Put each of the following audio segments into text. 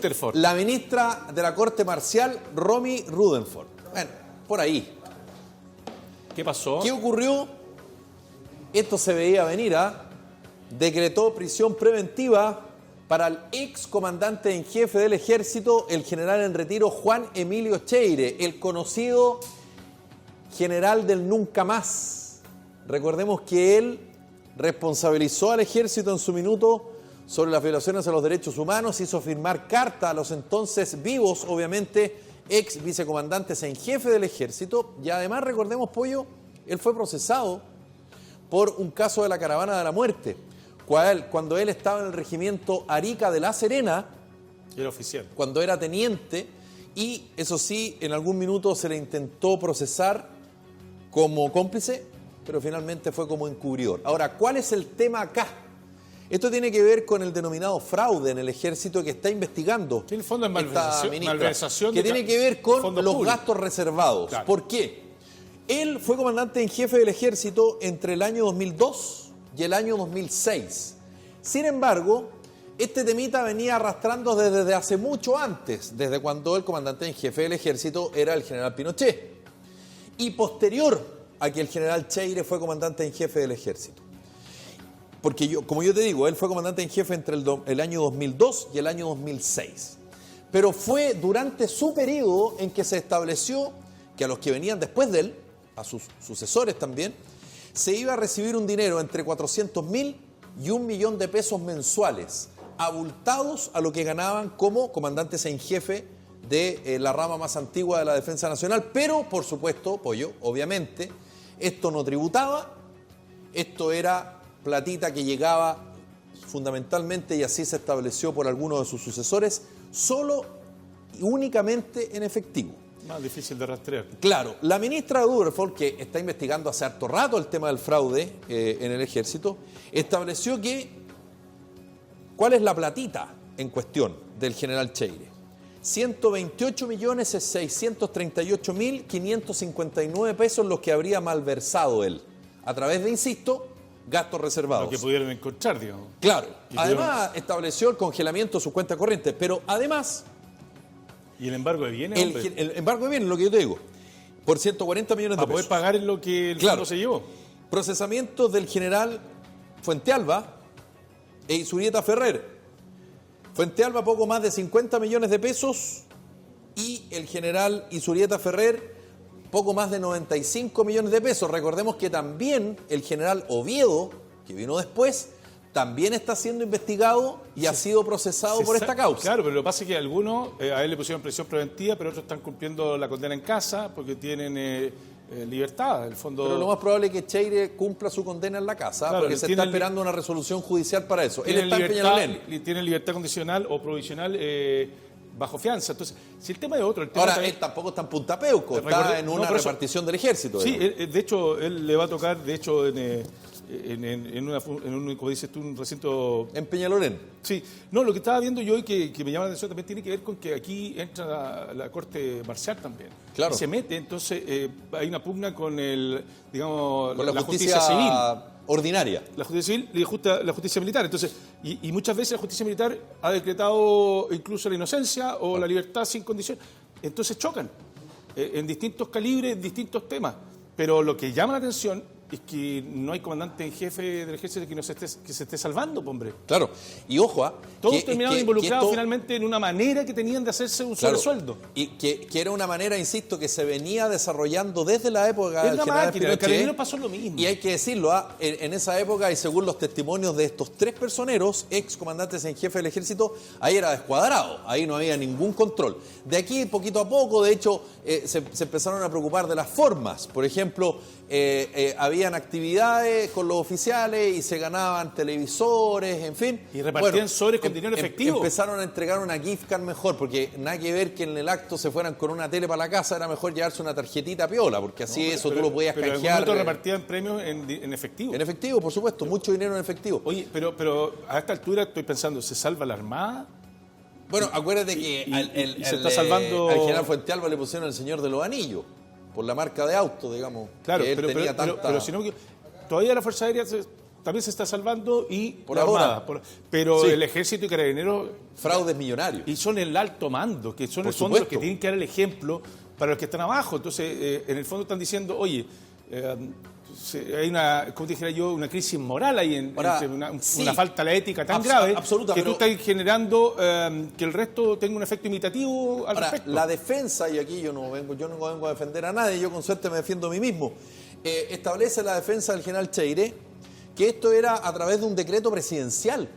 Rutherford. La ministra de la Corte Marcial, Romy Rutherford. Bueno, por ahí. ¿Qué pasó? ¿Qué ocurrió? Esto se veía venir, Decretó prisión preventiva para el ex comandante en jefe del ejército, el general en retiro Juan Emilio Cheire, el conocido general del nunca más. Recordemos que él responsabilizó al ejército en su minuto sobre las violaciones a los derechos humanos, hizo firmar carta a los entonces vivos, obviamente, ex vicecomandantes en jefe del ejército, y además, recordemos, Pollo, él fue procesado por un caso de la caravana de la muerte, cuando él estaba en el regimiento Arica de La Serena, Era oficial. cuando era teniente, y eso sí, en algún minuto se le intentó procesar como cómplice, pero finalmente fue como encubridor. Ahora, ¿cuál es el tema acá? Esto tiene que ver con el denominado fraude en el ejército que está investigando. En el fondo es esta ministra, malversación que tiene que ver con fondos los públicos. gastos reservados. Claro. ¿Por qué? Él fue comandante en jefe del ejército entre el año 2002 y el año 2006. Sin embargo, este temita venía arrastrando desde hace mucho antes, desde cuando el comandante en jefe del ejército era el general Pinochet. Y posterior a que el general Cheire fue comandante en jefe del ejército. Porque como yo te digo, él fue comandante en jefe entre el año 2002 y el año 2006. Pero fue durante su periodo en que se estableció que a los que venían después de él, a sus sucesores también, se iba a recibir un dinero entre 400.000 y 1 millón de pesos mensuales, abultados a lo que ganaban como comandantes en jefe de la rama más antigua de la Defensa Nacional. Pero, por supuesto, Pollo, obviamente, esto no tributaba, esto era platita que llegaba fundamentalmente, y así se estableció por algunos de sus sucesores, solo y únicamente en efectivo. Más difícil de rastrear. Claro, la ministra Rutherford, que está investigando hace harto rato el tema del fraude en el ejército, estableció que ¿cuál es la platita en cuestión del general Cheire? 128.638.559 pesos los que habría malversado él, a través de, insisto, gastos reservados. Lo que pudieron encontrar, digamos. Claro. Y Además, estableció el congelamiento de su cuenta corriente, pero además, ¿Y el embargo de bienes, hombre? el embargo de bienes, lo que yo te digo, por 140 millones de Para pesos. poder pagar en lo que el Claro. fondo se llevó. Procesamientos del general Fuentealba e Isurieta Ferrer. Fuentealba poco más de 50 millones de pesos y el general Isurieta Ferrer poco más de 95 millones de pesos. Recordemos que también el general Oviedo, que vino después, también está siendo investigado y ha sido procesado por esta causa. Claro, pero lo que pasa es que algunos, a él le pusieron prisión preventiva, pero otros están cumpliendo la condena en casa porque tienen libertad, en el fondo. Pero lo más probable es que Cheire cumpla su condena en la casa, Claro, porque se está esperando una resolución judicial para eso. Él está en Peñalolén. Tiene libertad condicional o provisional bajo fianza. Entonces, si el tema es otro... Ahora, él tampoco está en Punta Peuco, está en una repartición del ejército. Sí, digamos. de hecho, él le va a tocar, de hecho, en un, como dices tú, un recinto... En Peñalolén. Sí, no, lo que estaba viendo yo y que me llama la atención también tiene que ver con que aquí entra la Corte Marcial también. Claro. Y se mete, entonces hay una pugna con digamos, Con la justicia civil. Ordinaria. La justicia civil y la justicia militar. Entonces, y muchas veces la justicia militar ha decretado incluso la inocencia o la libertad sin condición. Entonces chocan en distintos calibres, en distintos temas. Pero lo que llama la atención es que no hay comandante en jefe del ejército que se esté salvando, hombre. Claro. Y ojo, todos terminaron involucrados finalmente en una manera que tenían de hacerse un sobresueldo. Y que era una manera, insisto, que se venía desarrollando desde la época del general Pinochet. El Carabinero pasó lo mismo. Y hay que decirlo, en esa época, y según los testimonios de estos tres personeros, ex comandantes en jefe del ejército, ahí era descuadrado, ahí no había ningún control. De aquí, poquito a poco, de hecho, se empezaron a preocupar de las formas. Por ejemplo, habían actividades con los oficiales y se ganaban televisores, en fin. Y repartían sobres con dinero efectivo. Empezaron a entregar una gift card mejor, porque nada que ver que en el acto se fueran con una tele para la casa, era mejor llevarse una tarjetita piola, porque así tú lo podías canjear. Pero en algún repartían premios en efectivo. En efectivo, por supuesto, mucho dinero en efectivo. Oye, pero a esta altura estoy pensando, ¿se salva la Armada? Bueno, acuérdate que se está salvando... al general Fuentealba le pusieron el Señor de los Anillos, por la marca de auto, digamos. Claro, que él tenía tanta... pero si no, todavía la Fuerza Aérea también se está salvando y Por la ahora. Armada. Pero Sí. el Ejército y Carabineros Fraudes millonarios. y son el alto mando, que son Por el fondo los supuesto. que tienen que dar el ejemplo para los que están abajo. Entonces, en el fondo están diciendo, oye, hay una, como dijera yo, una crisis moral ahí, Ahora, una sí. falta de ética tan grave absoluta, que pero- tú estás generando que el resto tenga un efecto imitativo al Ahora, respecto. la defensa, y aquí yo no vengo a defender a nadie, yo con suerte me defiendo a mí mismo, establece la defensa del general Cheire que esto era a través de un decreto presidencial,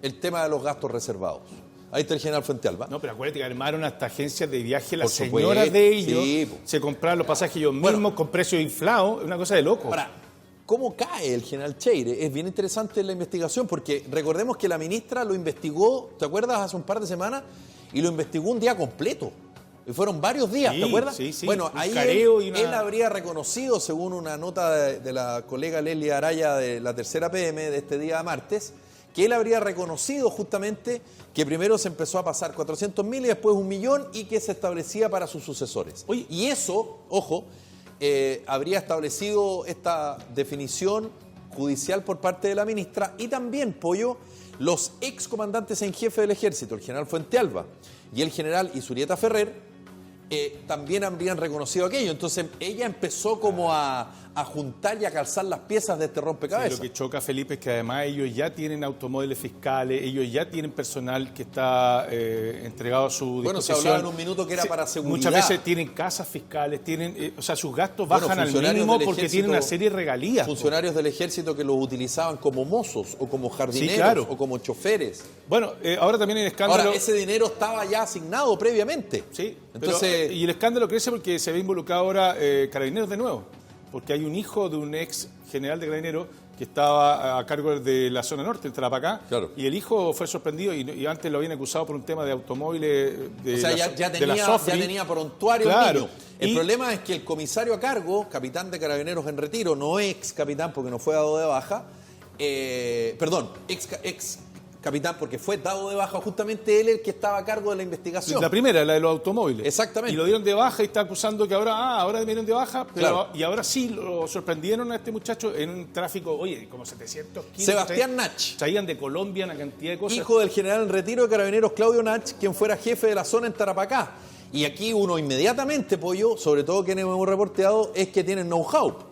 el tema de los gastos reservados. Ahí está el general Fuentealba. No, pero acuérdate que armaron hasta agencias de viaje, las Por supuesto, señoras de ellos sí, po. se compraron los pasajes ellos Bueno. mismos con precios inflados, es una cosa de loco. Ahora, ¿cómo cae el general Cheire? Es bien interesante la investigación porque recordemos que la ministra lo investigó, ¿te acuerdas? Hace un par de semanas y lo investigó un día completo. Y fueron varios días, Sí, ¿te acuerdas? sí, sí. Bueno, Un ahí careo y una- él habría reconocido, según una nota de la colega Lelia Araya de la tercera PM de este día martes, que él habría reconocido justamente que primero se empezó a pasar 400.000 y después 1 millón y que se establecía para sus sucesores. Oye. Y eso, ojo, habría establecido esta definición judicial por parte de la ministra y también, Pollo, los excomandantes en jefe del ejército, el general Fuentealba y el general Isurieta Ferrer, también habrían reconocido aquello. Entonces ella empezó como a juntar y a calzar las piezas de este Sí, rompecabezas. lo que choca, Felipe, es que además ellos ya tienen automóviles fiscales, ellos ya tienen personal que está entregado a su Bueno, se disposición. hablaba en un minuto que era para seguridad. Muchas veces tienen casas fiscales, tienen, o sea, sus gastos Bueno, bajan al funcionarios mínimo del porque ejército- tienen una serie de regalías. Funcionarios del ejército que los utilizaban como mozos o como jardineros claro. o como choferes. Bueno, ahora también hay escándalo. Ahora, ese dinero estaba ya asignado previamente. Sí, Entonces, y el escándalo crece porque se ve involucrado ahora Carabineros de nuevo, porque hay un hijo de un ex general de Carabineros que estaba a cargo de la zona norte, en Tarapacá, Claro. y el hijo fue sorprendido y antes lo habían acusado por un tema de automóviles de o sea, la, ya de la tenía, Sofri. ya tenía prontuario el Claro. niño. El Y- problema es que el comisario a cargo, capitán de Carabineros en retiro, no ex capitán porque no fue dado de baja, ex capitán porque fue dado de baja, justamente él el que estaba a cargo de la investigación. La primera, la de los automóviles. Exactamente. Y lo dieron de baja y está acusando que ahora me dieron de baja, pero Claro. y ahora sí lo sorprendieron a este muchacho en un tráfico, oye, como 700 kilos. Sebastián Nach, Traían de Colombia una cantidad de cosas. hijo del general en retiro de Carabineros Claudio Nach, quien fuera jefe de la zona en Tarapacá. Y aquí uno inmediatamente, Pollo, sobre todo quienes hemos reporteado, es que tienen know-how.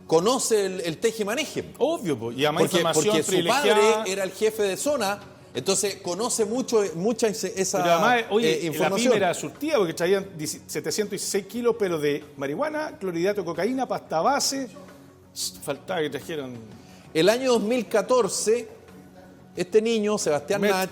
Conoce el teje-maneje. Obvio, pues, y además Porque información su privilegiada. padre era el jefe de zona, entonces conoce mucha esa Pero además, oye, la información. pyme era surtida porque traían 716 kilos, pero de marihuana, clorhidrato de cocaína, pasta base. Faltaba que trajeron. El año 2014, este niño, Sebastián Nach,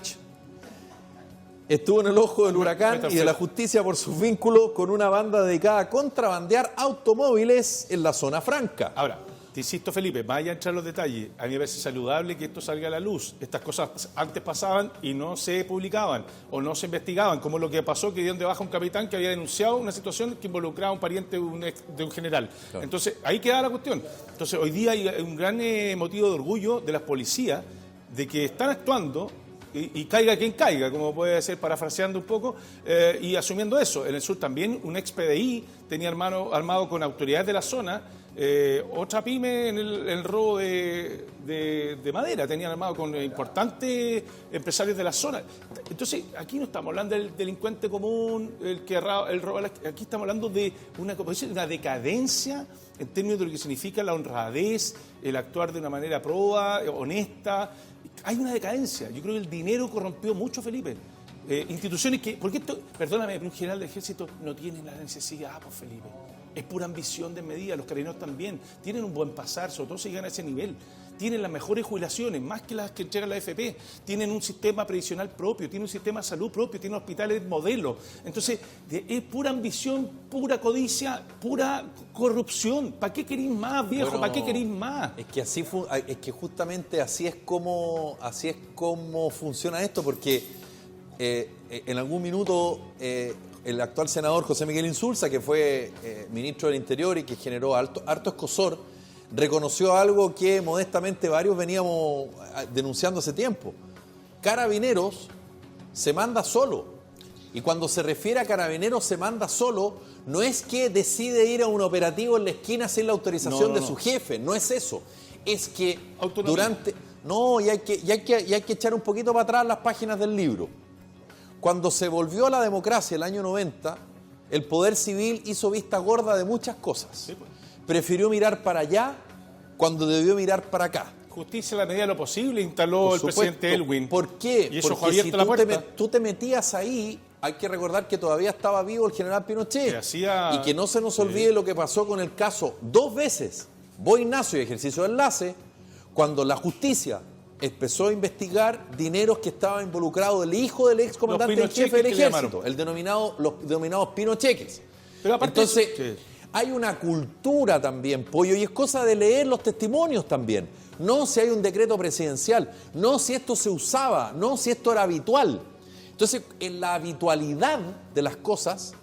estuvo en el ojo del huracán y de la justicia por sus vínculos con una banda dedicada a contrabandear automóviles en la zona franca. Ahora, te insisto, Felipe, vaya a entrar en los detalles. A mí me parece saludable que esto salga a la luz. Estas cosas antes pasaban y no se publicaban o no se investigaban, como lo que pasó que dieron de baja a un capitán que había denunciado una situación que involucraba a un pariente de un general. Claro. Entonces, ahí queda la cuestión. Entonces, hoy día hay un gran motivo de orgullo de las policías de que están actuando y caiga quien caiga, como puede ser parafraseando un poco, y asumiendo eso. En el sur también un ex PDI tenía armado con autoridades de la zona otra pyme en el robo de madera, tenían armado con importantes empresarios de la zona. Entonces, aquí no estamos hablando del delincuente común, el roba, aquí estamos hablando de una decadencia en términos de lo que significa la honradez, el actuar de una manera proba, honesta. Hay una decadencia. Yo creo que el dinero corrompió mucho, Felipe. Instituciones que, porque esto, perdóname, pero un general del ejército no tiene la necesidad, pues, Felipe. Es pura ambición de medida. Los carabineros también tienen un buen pasar, sobre todo si llegan a ese nivel. Tienen las mejores jubilaciones, más que las que entrega la AFP. Tienen un sistema previsional propio, tienen un sistema de salud propio, tienen hospitales modelo. Entonces, es pura ambición, pura codicia, pura corrupción. ¿Para qué queréis más, viejo? Bueno, ¿Para qué queréis más? Es que es que justamente así es como funciona esto, porque en algún minuto el actual senador José Miguel Insulza, que fue ministro del Interior y que generó harto escozor, reconoció algo que modestamente varios veníamos denunciando hace tiempo. Carabineros se manda solo. Y cuando se refiere a Carabineros se manda solo, no es que decide ir a un operativo en la esquina sin la autorización de su jefe, no es eso. Es que autonomía. durante... No, y hay que echar un poquito para atrás las páginas del libro. Cuando se volvió a la democracia el año 90, el poder civil hizo vista gorda de muchas cosas. Sí, pues. Prefirió mirar para allá cuando debió mirar para acá. Justicia en la medida de lo posible instaló el presidente Elwin. ¿Por qué? Y eso dejó Porque si abierta la puerta. tú te metías ahí, hay que recordar que todavía estaba vivo el general Pinochet. Que hacía- Y que no se nos olvide lo que pasó con el caso 2 veces, Bo Ignacio y ejercicio de enlace, cuando la justicia empezó a investigar dineros que estaban involucrados del hijo del ex comandante en Pinocheques jefe del que le ejército, los denominados Pinocheques. Pero aparte Entonces, sí. hay una cultura también, Pollo, y es cosa de leer los testimonios también. No si hay un decreto presidencial, no si esto se usaba, no si esto era habitual. Entonces, en la habitualidad de las cosas,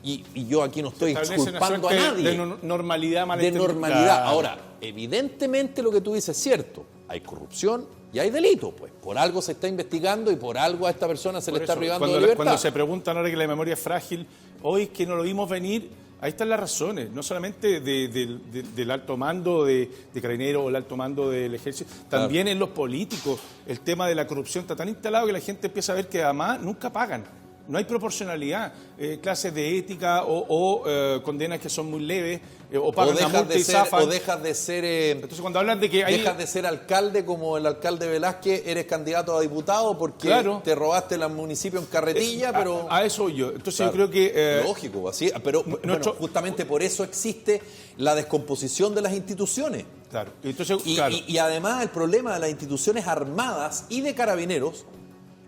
y yo aquí no estoy Establece una exculpando a suerte nadie, de normalidad mal de entendida. normalidad. Claro. Ahora, evidentemente lo que tú dices es cierto. Hay corrupción y hay delito, pues. Por algo se está investigando y por algo a esta persona se Por le está eso, privando cuando de libertad. Cuando se preguntan ahora que la memoria es frágil, hoy que no lo vimos venir, ahí están las razones, no solamente del alto mando de Carabineros o el alto mando del Ejército, también en los políticos. El tema de la corrupción está tan instalado que la gente empieza a ver que además nunca pagan. No hay proporcionalidad, clases de ética o condenas que son muy leves, o pagan una multa y zafan. O dejas de ser... Entonces cuando hablan de que hay... Dejas de ser alcalde como el alcalde Velázquez, eres candidato a diputado porque Claro. te robaste el municipio en carretilla, pero... A eso voy yo. Entonces Claro. yo creo que... Lógico, así, pero nuestro- bueno, justamente por eso existe la descomposición de las instituciones. Claro. Entonces, Y, claro. y además el problema de las instituciones armadas y de carabineros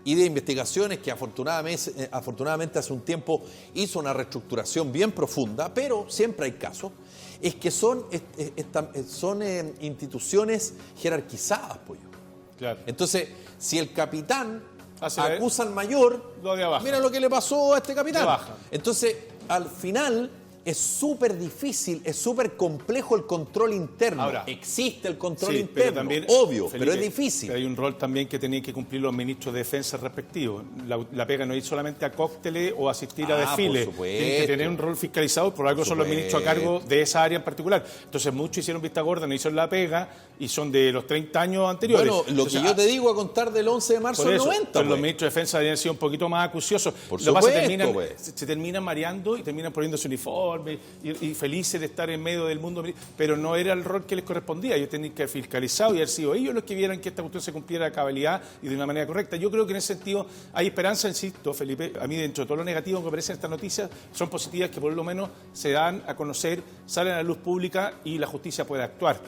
y de investigaciones que afortunadamente hace un tiempo hizo una reestructuración bien profunda, pero siempre hay casos, es que son instituciones jerarquizadas, Pollo. Claro. Entonces, si el capitán Hace la- acusa al mayor, Lo de abajo. mira lo que le pasó a este capitán. De baja. Entonces, al final es súper difícil, es súper complejo el control interno. Ahora, existe el control Sí, interno, pero también, obvio, Felipe, pero es difícil. pero hay un rol también que tenían que cumplir los ministros de defensa respectivos. La pega no ir solamente a cócteles o asistir a desfiles. por supuesto. Tienen que tener un rol fiscalizado, por algo son los ministros a cargo de esa área en particular. Entonces muchos hicieron vista gorda, no hicieron la pega y son de los 30 años anteriores. Bueno, lo Entonces, que yo te digo a contar del 11 de marzo por del eso, 90. entonces los pues. ministros de defensa habían sido un poquito más acuciosos. Por Lo que pasa es que supuesto, pues. se terminan mareando y terminan poniéndose uniforme y felices de estar en medio del mundo, pero no era el rol que les correspondía. Ellos tenían que haber fiscalizado y haber sido ellos los que vieran que esta cuestión se cumpliera a cabalidad y de una manera correcta. Yo creo que en ese sentido hay esperanza, insisto, Felipe. A mí, dentro de todo lo negativo que aparece en estas noticias, son positivas que por lo menos se dan a conocer, salen a la luz pública y la justicia puede actuar.